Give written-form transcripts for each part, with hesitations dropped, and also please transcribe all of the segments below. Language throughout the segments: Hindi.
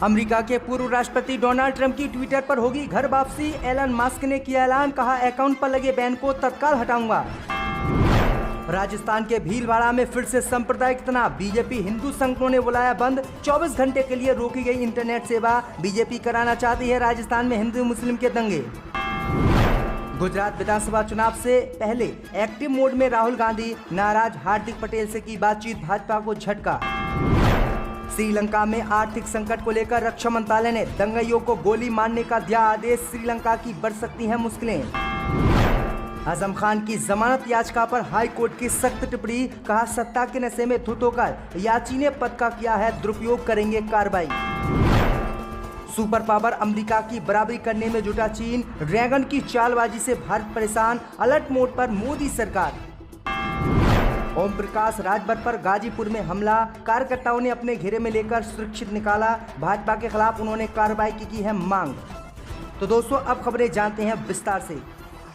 अमेरिका के पूर्व राष्ट्रपति डोनाल्ड ट्रंप की ट्विटर पर होगी घर वापसी। एलन मस्क ने किया ऐलान, कहा अकाउंट पर लगे बैन को तत्काल हटाऊंगा। राजस्थान के भीलवाड़ा में फिर से सांप्रदायिक तनाव। बीजेपी हिंदू संगठनों ने बुलाया बंद। 24 घंटे के लिए रोकी गई इंटरनेट सेवा। बीजेपी कराना चाहती है राजस्थान में हिंदू मुस्लिम के दंगे। गुजरात विधानसभा चुनाव से पहले एक्टिव मोड में राहुल गांधी, नाराज हार्दिक पटेल से की बातचीत, भाजपा को झटका। श्रीलंका में आर्थिक संकट को लेकर रक्षा मंत्रालय ने दंगाइयों को गोली मारने का दिया आदेश। श्रीलंका की बढ़ सकती हैं मुश्किलें। आजम खान की जमानत याचिका पर हाई कोर्ट की सख्त टिप्पणी, कहा सत्ता के नशे में धुत होकर याची ने पद का किया है दुरुपयोग, करेंगे कार्रवाई। सुपर पावर अमेरिका की बराबरी करने में जुटा चीन। ड्रैगन की चालबाजी से भारत परेशान, अलर्ट मोड पर मोदी सरकार। ओम प्रकाश राजभर पर गाजीपुर में हमला, कार्यकर्ताओं ने अपने घेरे में लेकर सुरक्षित निकाला। भाजपा के खिलाफ उन्होंने कार्रवाई की है मांग। तो दोस्तों अब खबरें जानते हैं विस्तार से।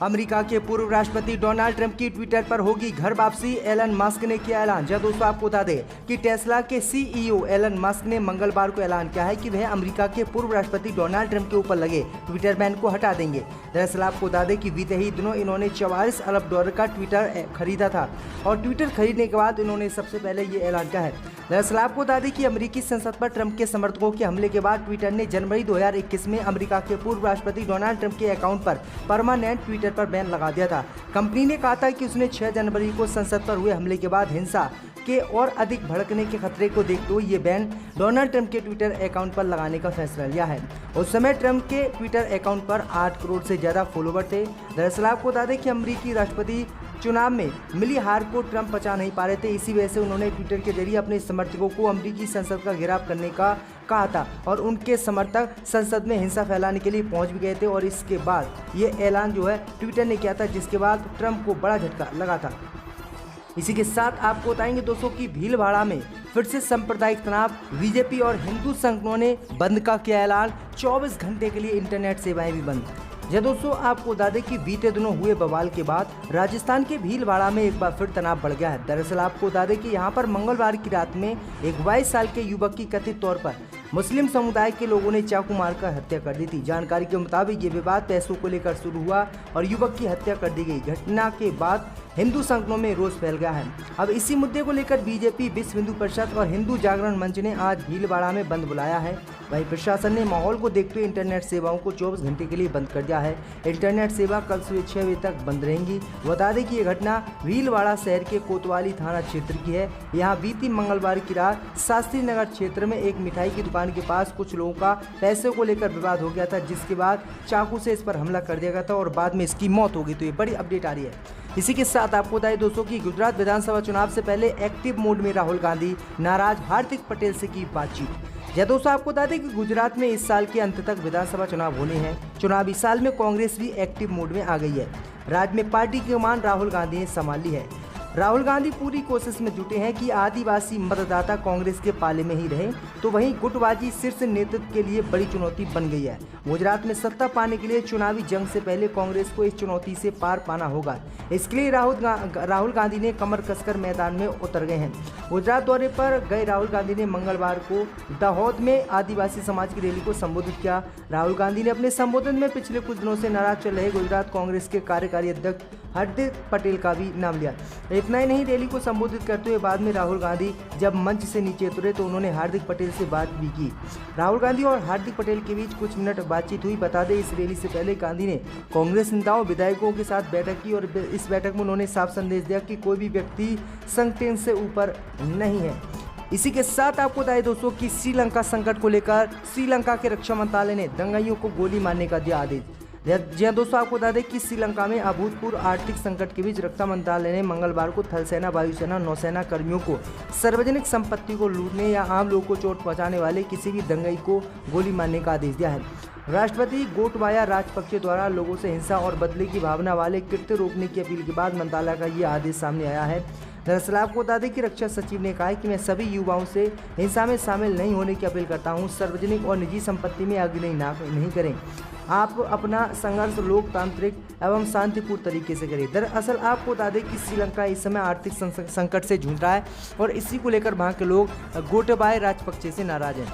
अमेरिका के पूर्व राष्ट्रपति डोनाल्ड ट्रंप की ट्विटर पर होगी घर वापसी। एलन मस्क ने किया ऐलान। जब दोस्तों आपको बता दें कि टेस्ला के सीईओ एलन मस्क ने मंगलवार को ऐलान किया है कि वह अमेरिका के पूर्व राष्ट्रपति डोनाल्ड ट्रंप के ऊपर लगे ट्विटर बैन को हटा देंगे। दरअसल आपको बता दें कि बीते ही दिनों इन्होंने $44 अरब का ट्विटर खरीदा था और ट्विटर खरीदने के बाद इन्होंने सबसे पहले ये ऐलान किया है। दरअसल आपको बता दें कि अमेरिकी संसद पर ट्रंप के समर्थकों के हमले के बाद ट्विटर ने जनवरी 2021 में अमेरिका के पूर्व राष्ट्रपति डोनाल्ड ट्रंप के अकाउंट पर परमानेंट ट्विटर पर बैन लगा दिया था। कंपनी ने कहा था कि उसने 6 जनवरी को संसद पर हुए हमले के बाद हिंसा के और अधिक भड़कने के खतरे को देखते हुए ये बैन डोनाल्ड ट्रंप के ट्विटर अकाउंट पर लगाने का फैसला लिया है। उस समय ट्रंप के ट्विटर अकाउंट पर 8 करोड़ से ज्यादा फॉलोवर थे। दरअसल आपको बता दें कि अमेरिकी राष्ट्रपति चुनाव में मिली हार को ट्रंप पचा नहीं पा रहे थे। इसी वजह से उन्होंने ट्विटर के जरिए अपने समर्थकों को अमेरिकी संसद का घेराव करने का कहा था और उनके समर्थक संसद में हिंसा फैलाने के लिए पहुंच भी गए थे और इसके बाद ये ऐलान जो है ट्विटर ने किया था, जिसके बाद ट्रंप को बड़ा झटका लगा था। इसी के साथ आपको बताएंगे दोस्तों कि भीलवाड़ा में फिर से सांप्रदायिक तनाव। बीजेपी और हिंदू संगठनों ने बंद का किया ऐलान। 24 घंटे के लिए इंटरनेट सेवाएं भी बंद। जी दोस्तों आपको बता दें कि बीते दिनों हुए बवाल के बाद राजस्थान के भीलवाड़ा में एक बार फिर तनाव बढ़ गया है। दरअसल आपको बता दें कि यहां पर मंगलवार की रात में एक 22 साल के युवक की कथित तौर पर मुस्लिम समुदाय के लोगों ने चाकू मारकर हत्या कर दी थी। जानकारी के मुताबिक ये विवाद पैसों को लेकर शुरू हुआ और युवक की हत्या कर दी गई। घटना के बाद हिंदू संगठनों में रोष फैल गया है। अब इसी मुद्दे को लेकर बीजेपी, विश्व हिंदू परिषद और हिंदू जागरण मंच ने आज भीलवाड़ा में बंद बुलाया है। वहीं प्रशासन ने माहौल को देखते हुए इंटरनेट सेवाओं को 24 घंटे के लिए बंद कर दिया है। इंटरनेट सेवा कल सुबह 6 बजे तक बंद रहेंगी। बता दें कि ये घटना भीलवाड़ा शहर के कोतवाली थाना क्षेत्र की है। यहाँ बीती मंगलवार की रात शास्त्री नगर क्षेत्र में एक मिठाई की दुकान के पास कुछ लोगों का पैसे को लेकर विवाद हो गया था, जिसके बाद चाकू से इस पर हमला कर दिया गया था और बाद में इसकी मौत हो गई। तो ये बड़ी अपडेट आ रही है। इसी के साथ आपको बताएं दोस्तों कि गुजरात विधानसभा चुनाव से पहले एक्टिव मोड में राहुल गांधी, नाराज हार्दिक पटेल से की बातचीत। या दोस्तों आपको बता दें कि गुजरात में इस साल के अंत तक विधानसभा चुनाव होने हैं। चुनावी साल में कांग्रेस भी एक्टिव मोड में आ गई है। राज्य में पार्टी की कमान राहुल गांधी ने संभाली है। राहुल गांधी पूरी कोशिश में जुटे हैं कि आदिवासी मतदाता कांग्रेस के पाले में ही रहे। तो वहीं गुटबाजी शीर्ष नेतृत्व के लिए बड़ी चुनौती बन गई है। गुजरात में सत्ता पाने के लिए चुनावी जंग से पहले कांग्रेस को इस चुनौती से पार पाना होगा। इसके लिए राहुल गांधी ने कमर कसकर मैदान में उतर गए हैं। गुजरात दौरे पर गए राहुल गांधी ने मंगलवार को दाहोद में आदिवासी समाज की रैली को संबोधित किया। राहुल गांधी ने अपने संबोधन में पिछले कुछ दिनों से नाराज चल रहे गुजरात कांग्रेस के कार्यकारी अध्यक्ष हार्दिक पटेल का भी नाम लिया। इतना ही नहीं, रैली को संबोधित करते हुए बाद में राहुल गांधी जब मंच से नीचे उतरे तो उन्होंने हार्दिक पटेल से बात भी की। राहुल गांधी और हार्दिक पटेल के बीच कुछ मिनट बातचीत हुई। बता दें इस रैली से पहले गांधी ने कांग्रेस नेताओं, विधायकों के साथ बैठक की और इस बैठक में उन्होंने साफ संदेश दिया कि कोई भी व्यक्ति संगठन से ऊपर नहीं है। इसी के साथ आपको बताएं दोस्तों कि श्रीलंका संकट को लेकर श्रीलंका के रक्षा मंत्रालय ने दंगाइयों को गोली मारने का दिया आदेश। जी दोस्तों आपको बता दें कि श्रीलंका में अभूतपूर्व आर्थिक संकट के बीच रक्षा मंत्रालय ने मंगलवार को थल सेना, वायुसेना, नौसेना कर्मियों को सार्वजनिक संपत्ति को लूटने या आम लोगों को चोट पहुंचाने वाले किसी भी दंगाई को गोली मारने का आदेश दिया है। राष्ट्रपति गोटबाया राजपक्षे द्वारा लोगों से हिंसा और बदले की भावना वाले कृत्य रोकने की अपील के बाद मंत्रालय का ये आदेश सामने आया है। दरअसल आपको बता दें कि रक्षा सचिव ने कहा है कि मैं सभी युवाओं से हिंसा में शामिल नहीं होने की अपील करता हूं। सार्वजनिक और निजी संपत्ति में आग नहीं करें। आप अपना संघर्ष लोकतांत्रिक एवं शांतिपूर्ण तरीके से करें। दरअसल आपको बता दें कि श्रीलंका इस समय आर्थिक संकट से जूझ रहा है और इसी को लेकर वहाँ के लोग गोटबाया राजपक्षे से नाराज हैं।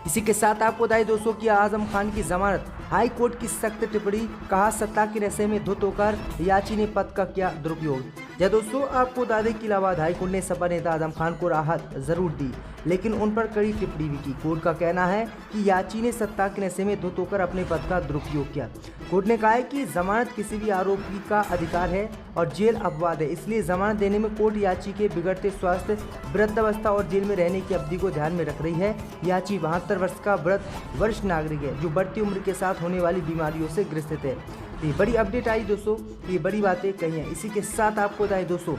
इसी के साथ आपको बताइए दोस्तों कि आजम खान की जमानत, हाई कोर्ट की सख्त टिप्पणी, कहा सत्ता के नशे में धुत होकर याची ने पद का किया दुरुपयोग। या दोस्तों आपको बता दें कि इलाहाबाद हाई कोर्ट ने सपा नेता आजम खान को राहत जरूर दी, लेकिन उन पर कड़ी टिप्पणी भी की। कोर्ट का कहना है कि याची ने सत्ता के नशे में धुत होकर अपने पद का दुरुपयोग किया। कोर्ट ने कहा है कि जमानत किसी भी आरोपी का अधिकार है और जेल अपवाद है, इसलिए जमानत देने में कोर्ट याची के बिगड़ते स्वास्थ्य, वृद्धावस्था और जेल में रहने की अवधि को ध्यान में रख रही है। याची 72 वर्ष का वरिष्ठ नागरिक है जो बढ़ती उम्र के साथ होने वाली बीमारियों से ग्रसित है। ये बड़ी अपडेट आई दोस्तों, ये बड़ी बातें कही हैं। इसी के साथ आपको बताएं दोस्तों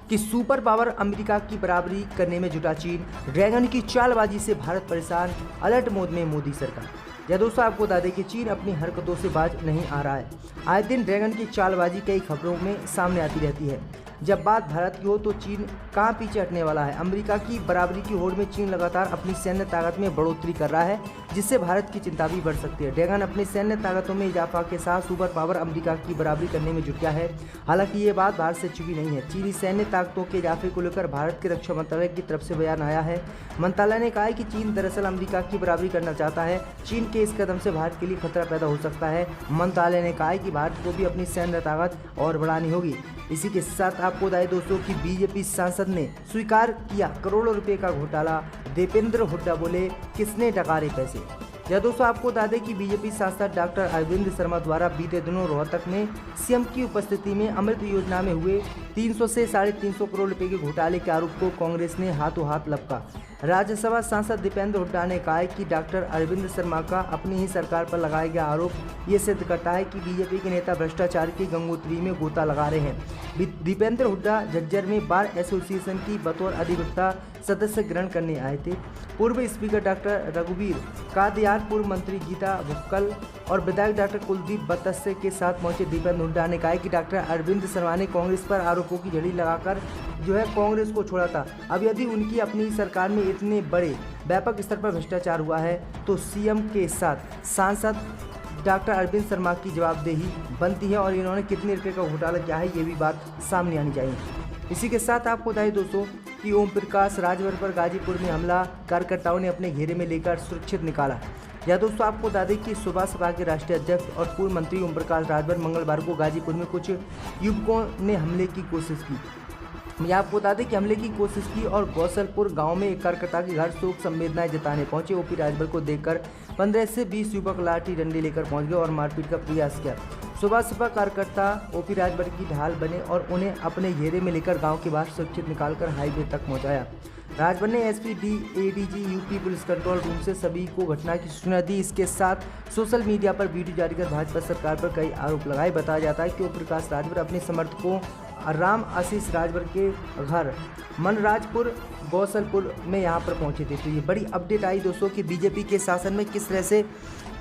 कि सुपर पावर अमेरिका की बराबरी करने में जुटा चीन, ड्रैगन की चालबाजी से भारत परेशान, अलर्ट मोड में मोदी सरकार। या दोस्तों आपको बता दें कि चीन अपनी हरकतों से बाज नहीं आ रहा है। आए दिन ड्रैगन की चालबाजी कई खबरों में सामने आती रहती है। जब बात भारत की हो तो चीन कहाँ पीछे हटने वाला है। अमेरिका की बराबरी की होड़ में चीन लगातार अपनी सैन्य ताकत में बढ़ोतरी कर रहा है, जिससे भारत की चिंता भी बढ़ सकती है। ड्रैगन अपनी सैन्य ताकतों में इजाफा के साथ सुपर पावर अमेरिका की बराबरी करने में जुट गया है। हालांकि ये बात भारत से छुपी नहीं है। चीनी सैन्य ताकतों के इजाफे को लेकर भारत के रक्षा मंत्रालय की तरफ से बयान आया है। मंत्रालय ने कहा है कि चीन दरअसल अमेरिका की बराबरी करना चाहता है। चीन के इस कदम से भारत के लिए खतरा पैदा हो सकता है। मंत्रालय ने कहा है कि भारत को भी अपनी सैन्य ताकत और बढ़ानी होगी। इसी के साथ आपको बताएं दोस्तों कि बीजेपी सांसद ने स्वीकार किया करोड़ों रुपए का घोटाला। दीपेंद्र हुड्डा बोले, किसने डकारे पैसे। या दोस्तों आपको बता दें कि बीजेपी सांसद डॉक्टर अरविंद शर्मा द्वारा बीते दिनों रोहतक में सीएम की उपस्थिति में अमृत योजना में हुए 300 से 350 करोड़ रुपए के घोटाले के आरोप को कांग्रेस ने हाथों हाथ लपका। राज्यसभा सांसद दीपेंद्र हुड्डा ने कहा है कि डॉक्टर अरविंद शर्मा का अपनी ही सरकार पर लगाया गया आरोप ये सिद्ध करता है कि बीजेपी के नेता भ्रष्टाचार की गंगोत्री में गोता लगा रहे हैं। दीपेंद्र हुड्डा झज्जर में बार एसोसिएशन की बतौर अधिवक्ता सदस्य ग्रहण करने आए थे। पूर्व स्पीकर डॉक्टर रघुवीर कादियान, पूर्व मंत्री गीता भुक्कल और विधायक डॉक्टर कुलदीप बत्तसे के साथ पहुंचे दीपेंद्र हुड्डा ने कहा कि डॉक्टर अरविंद शर्मा ने कांग्रेस पर आरोपों की झड़ी लगाकर कांग्रेस को छोड़ा था। अब यदि उनकी अपनी सरकार में इतने बड़े व्यापक स्तर पर भ्रष्टाचार हुआ है तो सीएम के साथ सांसद डॉक्टर अरविंद शर्मा की जवाबदेही बनती है और इन्होंने कितने रुपये का घोटाला किया है ये भी बात सामने आनी चाहिए। इसी के साथ आपको बताइए दोस्तों कि ओम प्रकाश राजभर पर गाजीपुर में हमला, कार्यकर्ताओं ने अपने घेरे में लेकर सुरक्षित निकाला। या दोस्तों आपको बता दें कि सुबह सपा के राष्ट्रीय अध्यक्ष और पूर्व मंत्री ओम प्रकाश राजभर मंगलवार को गाजीपुर में कुछ युवकों ने हमले की कोशिश की। यह आपको बता दें कि हमले की कोशिश की और गौसलपुर गांव में एक कार्यकर्ता के घर शोक संवेदनाएं जताने पहुंचे। ओपी राजभर को देखकर 15 से 20 युवक लाठी डंडे लेकर पहुंच गए और मारपीट का प्रयास किया। सुबह सपा कार्यकर्ता ओपी राजभर की ढाल बने और उन्हें अपने घेरे में लेकर गांव के बाहर सुरक्षित निकालकर हाईवे तक पहुंचाया। राजभर ने SP ADG UP police control room से सभी को घटना की सूचना दी। इसके साथ सोशल मीडिया पर वीडियो जारी कर भाजपा सरकार पर कई आरोप लगाए। बताया जाता है कि ओम प्रकाश राजभर अपने समर्थकों राम आशीष राजभर के घर मनराजपुर गौसलपुर में यहां पर पहुंचे थे। तो ये बड़ी अपडेट आई दोस्तों कि बीजेपी के शासन में किस तरह से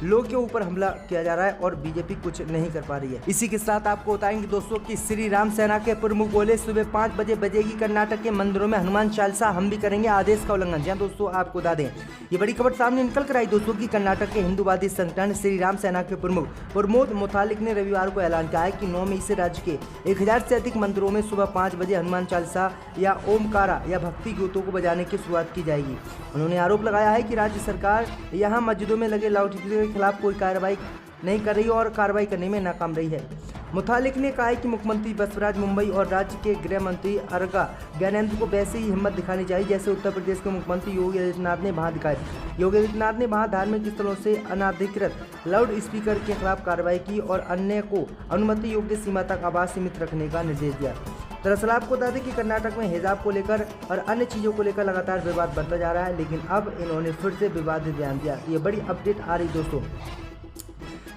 लोग के ऊपर हमला किया जा रहा है और बीजेपी कुछ नहीं कर पा रही है। इसी के साथ आपको बताएंगे दोस्तों कि श्री राम सेना के प्रमुख बोले, सुबह 5 बजे बजेगी कर्नाटक के मंदिरों में हनुमान चालीसा, हम भी करेंगे आदेश का उल्लंघन। जहाँ दोस्तों आपको बता दें ये बड़ी खबर सामने निकल कर आई दोस्तों कि कर्नाटक के हिंदूवादी संगठन श्री राम सेना के प्रमुख प्रमोद मुतालिक ने रविवार को ऐलान किया है कि 9 मई से राज्य के 1000 से अधिक मंदिरों में सुबह 5 बजे हनुमान चालीसा या ओमकारा या भक्ति गीतों को बजाने की शुरुआत की जाएगी। उन्होंने आरोप लगाया है कि राज्य सरकार यहाँ मस्जिदों में लगे लाउडस्पीकर के खिलाफ कोई कार्रवाई नहीं कर रही और कार्रवाई करने में नाकाम रही है। मुतालिक ने कहा है कि मुख्यमंत्री बसवराज मुंबई और राज्य के गृह मंत्री अरगा ज्ञानेंद्र को वैसे ही हिम्मत दिखानी चाहिए जैसे उत्तर प्रदेश के मुख्यमंत्री योगी आदित्यनाथ ने वहां दिखाई। योगी आदित्यनाथ ने वहां धार्मिक स्थलों से अनाधिकृत लाउड स्पीकर के खिलाफ कार्रवाई की और अन्य को अनुमति योग्य सीमा तक आवाज सीमित रखने का निर्देश दिया। दरअसल आपको बता दें कि कर्नाटक में हिजाब को लेकर और अन्य चीज़ों को लेकर लगातार विवाद बढ़ता जा रहा है, लेकिन अब इन्होंने फिर से विवादित बयान दिया। ये बड़ी अपडेट आ रही दोस्तों।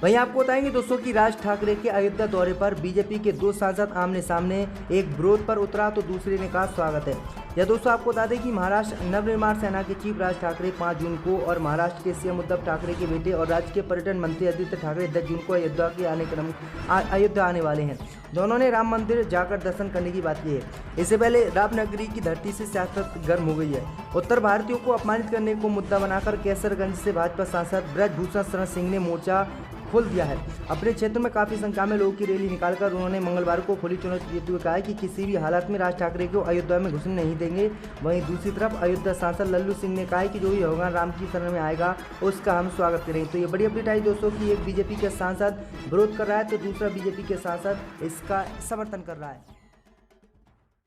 वहीं आपको बताएंगे दोस्तों कि राज ठाकरे के अयोध्या दौरे पर बीजेपी के 2 सांसद आमने सामने, एक विरोध पर उतरा तो दूसरे ने कहा स्वागत है। या दोस्तों आपको बता दें कि महाराष्ट्र नवनिर्माण सेना के चीफ राज ठाकरे 5 जून को और महाराष्ट्र के सीएम उद्धव ठाकरे के बेटे और राज्य के पर्यटन मंत्री आदित्य ठाकरे 10 जून को अयोध्या आने वाले हैं। दोनों ने राम मंदिर जाकर दर्शन करने की बात की है। इससे पहले रामनगरी की धरती से सियासत गर्म हो गई है। उत्तर भारतीयों को अपमानित करने को मुद्दा बनाकर कैसरगंज से भाजपा सांसद ब्रजभूषण शरण सिंह ने मोर्चा खोल दिया है। अपने क्षेत्र में काफ़ी संख्या में लोगों की रैली निकालकर उन्होंने मंगलवार को खुली चुनौती देते हुए कहा है कि किसी भी हालात में राज ठाकरे को अयोध्या में घुसने नहीं देंगे। वहीं दूसरी तरफ अयोध्या सांसद लल्लू सिंह ने कहा है कि जो भी भगवान राम की शरण में आएगा उसका हम स्वागत करेंगे। तो ये बड़ी अपडेट आई दोस्तों कि एक बीजेपी के सांसद विरोध कर रहा है तो दूसरा बीजेपी के सांसद इसका समर्थन कर रहा है।